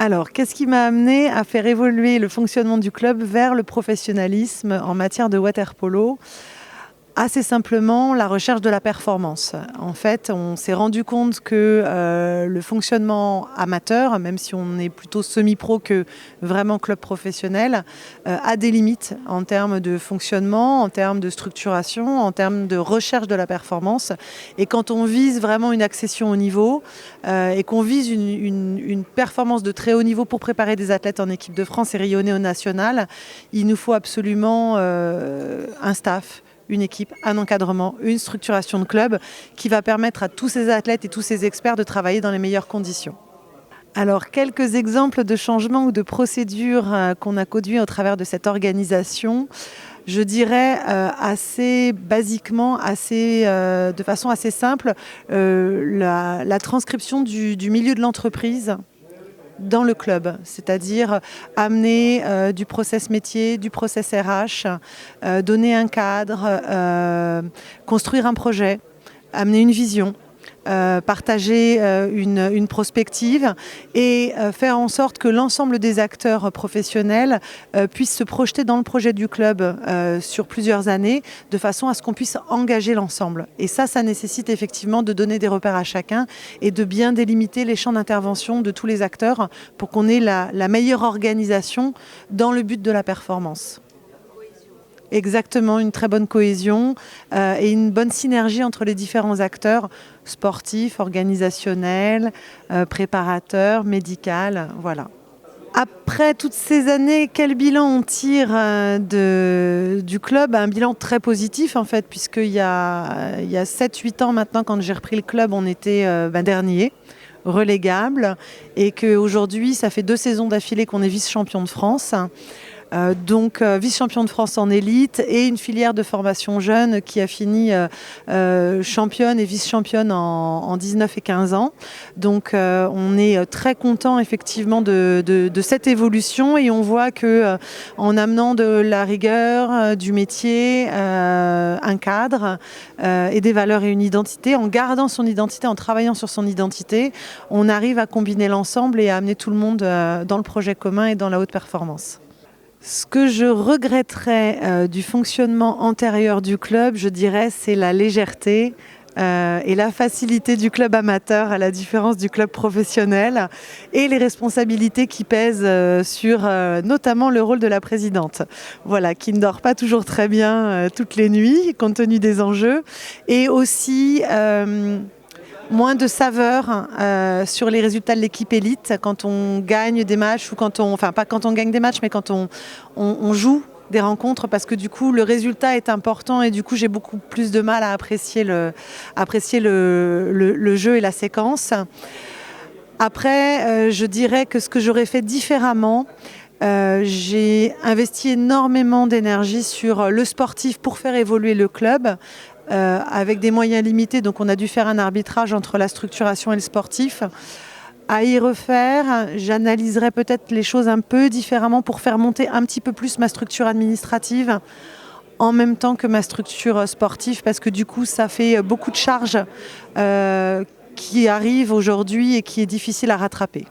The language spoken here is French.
Alors, qu'est-ce qui m'a amené à faire évoluer le fonctionnement du club vers le professionnalisme en matière de water-polo? Assez simplement, la recherche de la performance. En fait, on s'est rendu compte que le fonctionnement amateur, même si on est plutôt semi-pro que vraiment club professionnel, a des limites en termes de fonctionnement, en termes de structuration, en termes de recherche de la performance. Et quand on vise vraiment une accession au niveau et qu'on vise une performance de très haut niveau pour préparer des athlètes en équipe de France et rayonner au national, il nous faut absolument un staff, une équipe, un encadrement, une structuration de club qui va permettre à tous ces athlètes et tous ces experts de travailler dans les meilleures conditions. Alors, quelques exemples de changements ou de procédures qu'on a conduits au travers de cette organisation. Je dirais assez basiquement, de façon assez simple, la transcription du milieu de l'entreprise dans le club, c'est-à-dire amener du process métier, du process RH, donner un cadre, construire un projet, amener une vision, partager une prospective et faire en sorte que l'ensemble des acteurs professionnels puissent se projeter dans le projet du club sur plusieurs années, de façon à ce qu'on puisse engager l'ensemble. Et ça nécessite effectivement de donner des repères à chacun et de bien délimiter les champs d'intervention de tous les acteurs pour qu'on ait la meilleure organisation dans le but de la performance. Exactement, une très bonne cohésion et une bonne synergie entre les différents acteurs sportifs, organisationnels, préparateurs, médicaux, voilà. Après toutes ces années, quel bilan on tire du club? Un bilan très positif en fait, puisqu'il y a 7-8 ans maintenant, quand j'ai repris le club, on était dernier, relégable, et qu'aujourd'hui, ça fait 2 saisons d'affilée qu'on est vice-champion de France. Donc vice-champion de France en élite et une filière de formation jeune qui a fini championne et vice-championne en 19 et 15 ans. Donc on est très content effectivement de cette évolution et on voit que en amenant de la rigueur, du métier, un cadre et des valeurs et une identité, en gardant son identité, en travaillant sur son identité, on arrive à combiner l'ensemble et à amener tout le monde dans le projet commun et dans la haute performance. Ce que je regretterais du fonctionnement antérieur du club, je dirais, c'est la légèreté et la facilité du club amateur à la différence du club professionnel et les responsabilités qui pèsent sur notamment le rôle de la présidente, voilà, qui ne dort pas toujours très bien toutes les nuits compte tenu des enjeux et aussi moins de saveur sur les résultats de l'équipe élite quand on gagne des matchs ou pas quand on gagne des matchs, mais quand on joue des rencontres parce que du coup le résultat est important et du coup j'ai beaucoup plus de mal à apprécier le jeu et la séquence. Après, je dirais que ce que j'aurais fait différemment, j'ai investi énormément d'énergie sur le sportif pour faire évoluer le club. Avec des moyens limités, donc on a dû faire un arbitrage entre la structuration et le sportif. À y refaire, j'analyserai peut-être les choses un peu différemment pour faire monter un petit peu plus ma structure administrative en même temps que ma structure sportive, parce que du coup ça fait beaucoup de charges qui arrivent aujourd'hui et qui est difficile à rattraper.